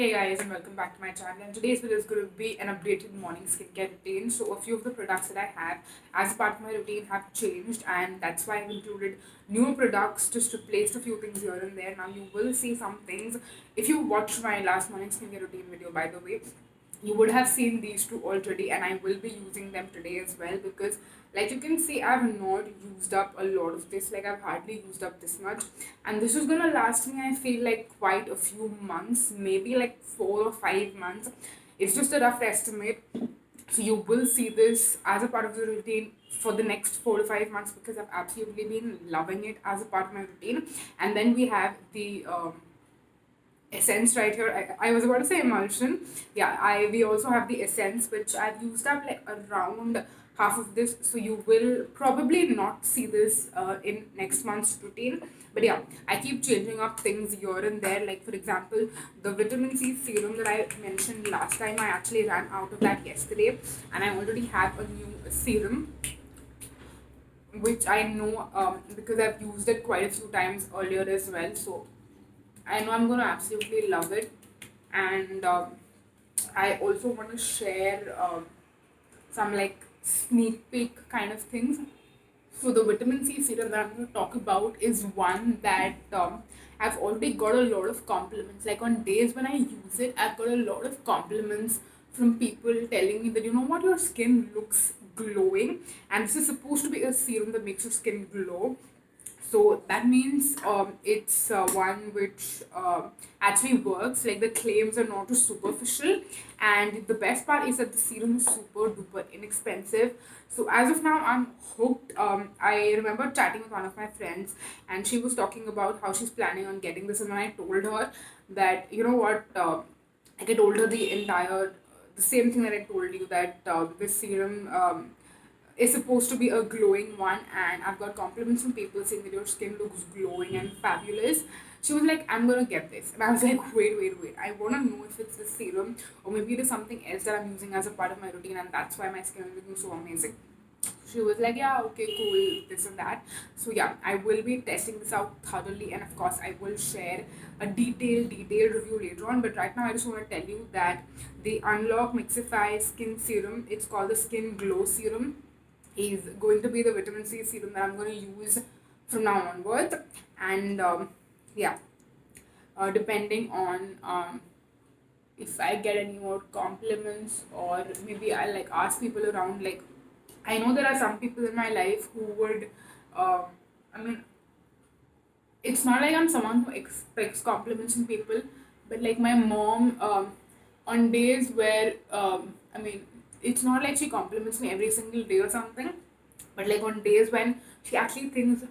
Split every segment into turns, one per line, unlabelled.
Hey guys, and welcome back to my channel. And today's video is going to be an updated morning skincare routine. So a few of the products that I have as part of my routine have changed, and that's why I've included newer products just replaced a few things here and there. Now you will see some things if you watched my last morning skincare routine video, by the way. You would have seen these two already, and I will be using them today as well because, like you can see, I've not used up a lot of this. Like, I've hardly used up this much, and this is gonna last me, I feel like, quite a few months, maybe like 4 or 5 months. It's just a rough estimate. So you will see this as a part of the routine for the next 4 to 5 months because I've absolutely been loving it as a part of my routine. And then we have the essence right here. I was about to say emulsion. Yeah, I we also have the essence, which I've used up like around half of this. So you will probably not see this in next month's routine. But yeah, I keep changing up things here and there. Like, for example, the vitamin C serum that I mentioned last time, I actually ran out of that yesterday, and I already have a new serum which I know because I've used it quite a few times earlier as well. So I know I'm gonna absolutely love it, and I also want to share some like sneak peek kind of things. So the vitamin C serum that I'm going to talk about is one that I've already got a lot of compliments. Like, on days when I use it, I've got a lot of compliments from people telling me that, you know what, your skin looks glowing, and this is supposed to be a serum that makes your skin glow. So that means it's one which actually works. Like, the claims are not too superficial, and the best part is that the serum is super duper inexpensive. So as of now, I'm hooked. I remember chatting with one of my friends, and she was talking about how she's planning on getting this, and when I told her that, you know what, like, I told her the same thing that I told you, that this serum is supposed to be a glowing one, and I've got compliments from people saying that your skin looks glowing and fabulous. She was like, I'm gonna get this. And I was like, wait. I wanna know if it's the serum or maybe it is something else that I'm using as a part of my routine, and that's why my skin is looking so amazing. She was like, yeah, okay, cool, this and that. So yeah, I will be testing this out thoroughly, and of course I will share a detailed review later on. But right now I just want to tell you that the Unloc MIxify skin serum, it's called the Skin Glow Serum, is going to be the vitamin C serum that I'm going to use from now onwards. And yeah, depending on if I get any more compliments, or maybe I like ask people around. Like, I know there are some people in my life who would, uh, I mean, it's not like I'm someone who expects compliments from people, but like my mom, on days where, it's not like she compliments me every single day or something, but like on days when she actually thinks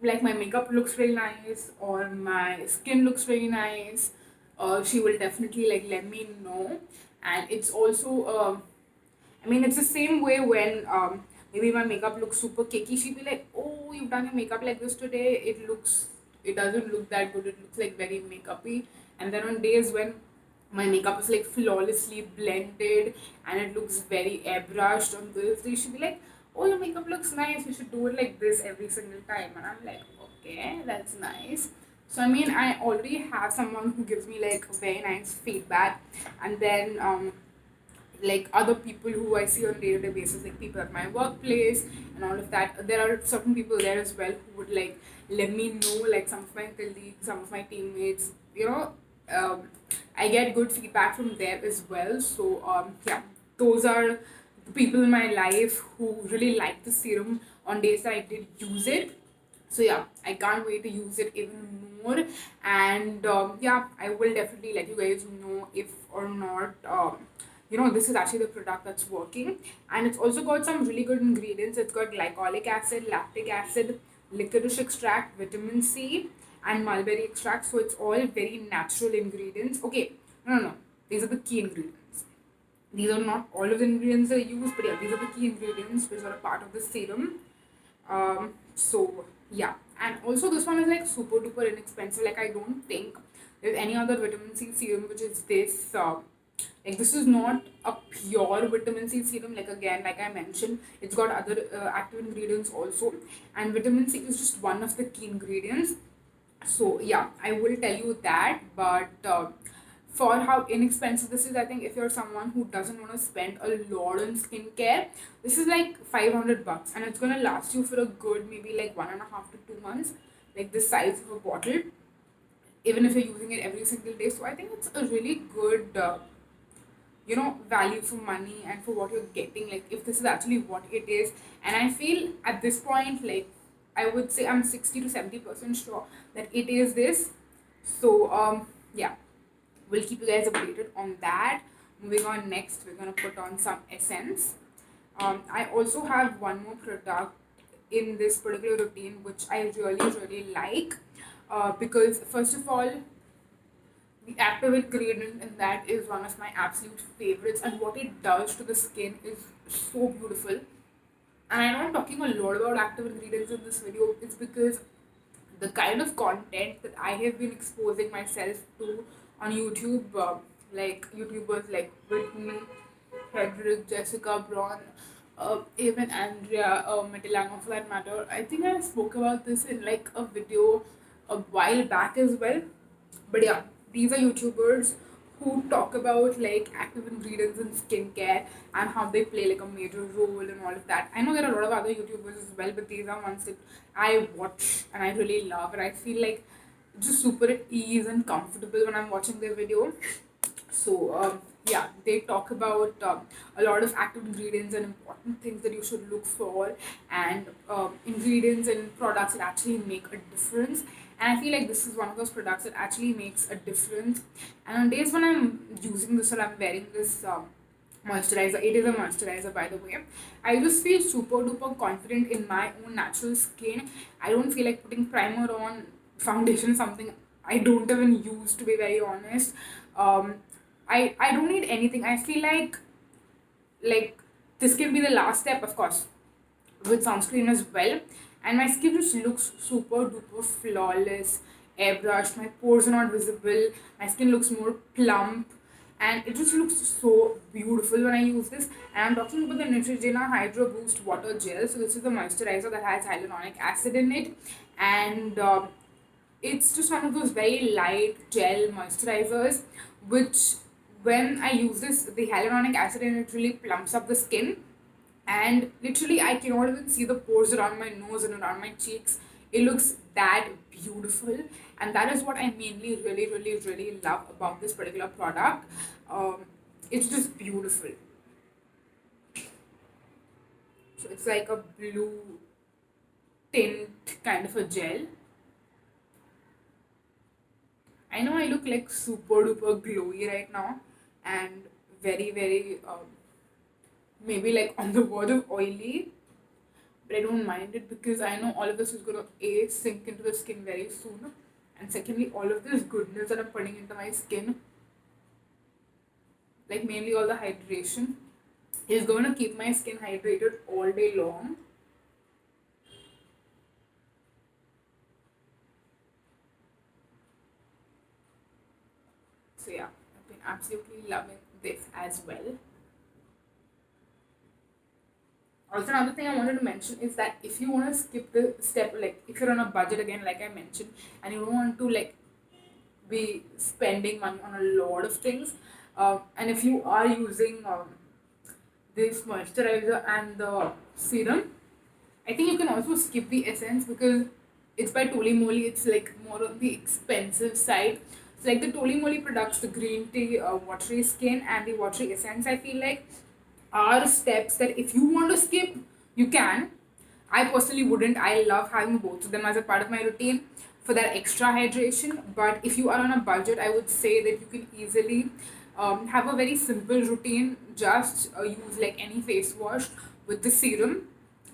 like my makeup looks really nice or my skin looks really nice, she will definitely like let me know. And it's also it's the same way when maybe my makeup looks super cakey. She'll be like, "Oh, you've done your makeup like this today. It doesn't look that good. It looks like very makeupy." And then on days when my makeup is like flawlessly blended and it looks very airbrushed on this day, she'll be like, "Oh, your makeup looks nice. You should do it like this every single time." And I'm like, "Okay, that's nice." So I already have someone who gives me like very nice feedback, and then like other people who I see on day-to-day basis, like people at my workplace and all of that. There are certain people there as well who would like let me know, like some of my colleagues, some of my teammates, um, I get good feedback from there as well. So yeah, those are the people in my life who really like the serum on days that I did use it. So yeah, I can't wait to use it even more. And yeah, I will definitely let you guys know if or not this is actually the product that's working. And it's also got some really good ingredients. It's got glycolic acid, lactic acid, licorice extract, vitamin C, and mulberry extract. So it's all very natural ingredients. Okay, no, these are the key ingredients. These are not all of the ingredients I use, but yeah, these are the key ingredients which are a part of the serum. So yeah, and also this one is like super duper inexpensive. Like, I don't think there's any other vitamin C serum which is this. Like, this is not a pure vitamin C serum. Like, again, like I mentioned, it's got other active ingredients also, and vitamin C is just one of the key ingredients. So yeah, I will tell you that. But for how inexpensive this is. I think if you're someone who doesn't want to spend a lot on skincare, this is like 500 bucks, and it's gonna last you for a good maybe like 1.5 to 2 months, like the size of a bottle, even if you're using it every single day. So I think it's a really good value for money and for what you're getting, like if this is actually what it is. And I feel at this point, like I would say I'm 60 to 70% sure that it is this. So yeah, we'll keep you guys updated on that. Moving on, next we're gonna put on some essence. I also have one more product in this particular routine which I really really like, because first of all, the active ingredient in that is one of my absolute favorites, and what it does to the skin is so beautiful. And I know I'm talking a lot about active ingredients in this video. It's because the kind of content that I have been exposing myself to on YouTube, like YouTubers like Whitney, Frederick, Jessica Braun, even Andrea Metilano for that matter. I think I spoke about this in like a video a while back as well. But yeah, these are YouTubers who talk about like active ingredients in skincare and how they play like a major role and all of that. I know there are a lot of other YouTubers as well, but these are ones that I watch and I really love, and I feel like just super at ease and comfortable when I'm watching their video. So yeah, they talk about a lot of active ingredients and important things that you should look for, and ingredients and products that actually make a difference. And I feel like this is one of those products that actually makes a difference. And on days when I'm using this or I'm wearing this moisturizer, it is a moisturizer by the way, I just feel super duper confident in my own natural skin. I don't feel like putting primer on, foundation, something I don't even use, to be very honest. um I don't need anything. I feel like this can be the last step, of course, with sunscreen as well. And my skin just looks super duper flawless, airbrushed. My pores are not visible. My skin looks more plump, and it just looks so beautiful when I use this. And I'm talking about the Neutrogena Hydro Boost Water Gel. So this is the moisturizer that has hyaluronic acid in it, and it's just one of those very light gel moisturizers, which when I use this, the hyaluronic acid in it really plumps up the skin, and literally I cannot even see the pores around my nose and around my cheeks. It looks that beautiful, and that is what I mainly really really really love about this particular product. It's just beautiful. So it's like a blue tint kind of a gel. I know I look like super duper glowy right now, and very very maybe like on the verge of oily, but I don't mind it because I know all of this is gonna A, sink into the skin very soon, and secondly, all of this goodness that I'm putting into my skin, like mainly all the hydration, is going to keep my skin hydrated all day long. So yeah, I've been absolutely loving this as well. Also, another thing I wanted to mention is that if you want to skip the step, like if you're on a budget again, like I mentioned, and you don't want to like be spending money on a lot of things, and if you are using this moisturizer and the serum, I think you can also skip the essence because it's by Toli Moly. It's like more on the expensive side. It's like the Toli Moly products, the green tea, watery skin, and the watery essence. I feel like are steps that if you want to skip, you can. I personally wouldn't. I love having both of them as a part of my routine for that extra hydration. But if you are on a budget, I would say that you can easily have a very simple routine. Just use like any face wash with the serum,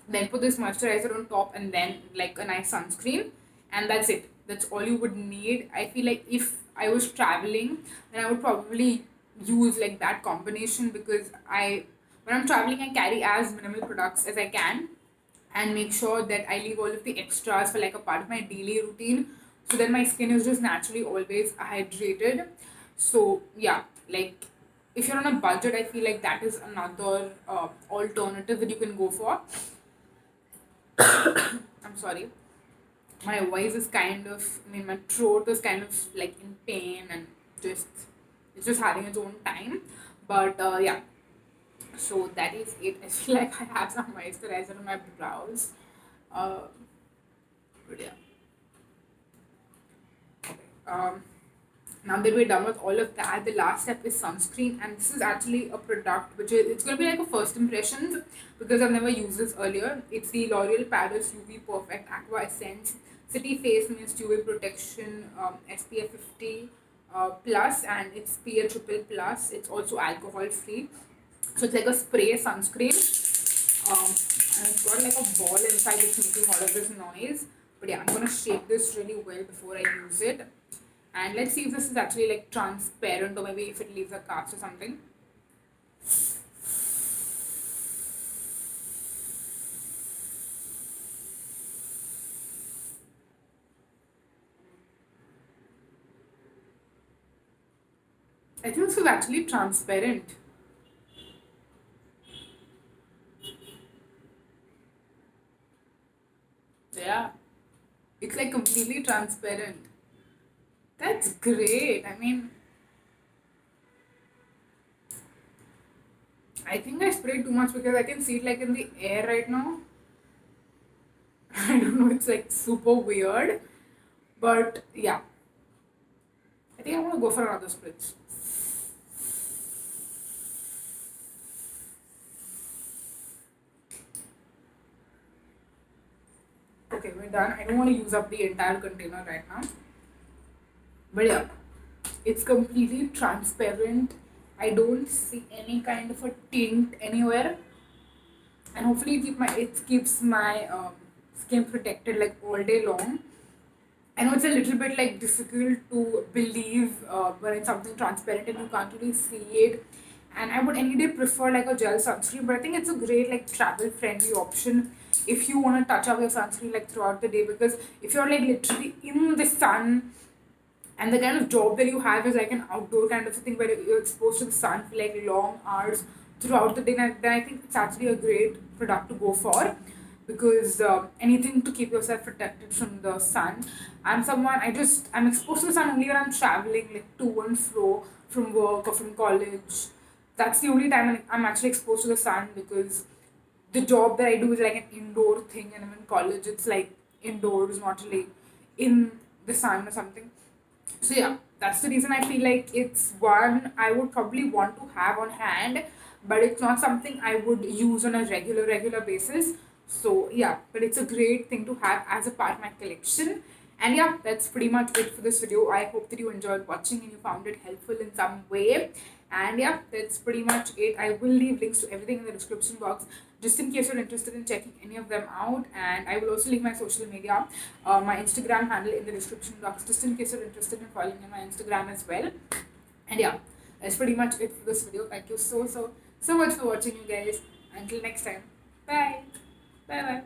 then put this moisturizer on top, and then like a nice sunscreen, and that's it. That's all you would need. I feel like if I was traveling, then I would probably use like that combination, because I when I'm traveling, I carry as minimal products as I can, and make sure that I leave all of the extras for like a part of my daily routine, so that my skin is just naturally always hydrated. So yeah, like if you're on a budget, I feel like that is another alternative that you can go for. I'm sorry, my voice is kind of, I mean, my throat is kind of like in pain and just It's just having its own time. But yeah, so that is it. I feel like I have some moisturizer on my brows. Uh, but yeah. Okay. Now that we're done with all of that, the last step is sunscreen, and this is actually a product which is it's gonna be like a first impressions because I've never used this earlier. It's the L'Oreal Paris UV Perfect Aqua Essence City Face Mist UV Protection SPF 50 plus, and it's PA triple plus. It's also alcohol free, so it's like a spray sunscreen. And it's got like a ball inside that's making all of this noise. But yeah, I'm gonna shake this really well before I use it. And let's see if this is actually like transparent, or maybe if it leaves a cast or something. I think this is actually transparent. Yeah, it's like completely transparent. That's great. I mean, I think I sprayed too much because I can see it like in the air right now. I don't know, it's like super weird. But yeah, I think I want to go for another spritz. Okay, we're done. I don't want to use up the entire container right now. But yeah, it's completely transparent. I don't see any kind of a tint anywhere. And hopefully it keeps my skin protected like all day long. I know it's a little bit like difficult to believe when it's something transparent and you can't really see it. And I would any day prefer like a gel sunscreen, but I think it's a great like travel friendly option if you want to touch up your sunscreen like throughout the day, because if you're like literally in the sun and the kind of job that you have is like an outdoor kind of a thing where you're exposed to the sun for like long hours throughout the day, then I think it's actually a great product to go for, because anything to keep yourself protected from the sun. I'm exposed to the sun only when I'm traveling like to and fro from work or from college. That's the only time I'm actually exposed to the sun, because the job that I do is like an indoor thing, and I'm in college, it's like indoors, not really in the sun or something. So yeah, that's the reason I feel like it's one I would probably want to have on hand, but it's not something I would use on a regular basis. So yeah, but it's a great thing to have as a part of my collection. And yeah, that's pretty much it for this video. I hope that you enjoyed watching and you found it helpful in some way. And yeah, that's pretty much it. I will leave links to everything in the description box just in case you're interested in checking any of them out. And I will also leave my social media, my Instagram handle in the description box, just in case you're interested in following me on my Instagram as well. And yeah, that's pretty much it for this video. Thank you so much for watching, you guys. Until next time. Bye. Bye bye.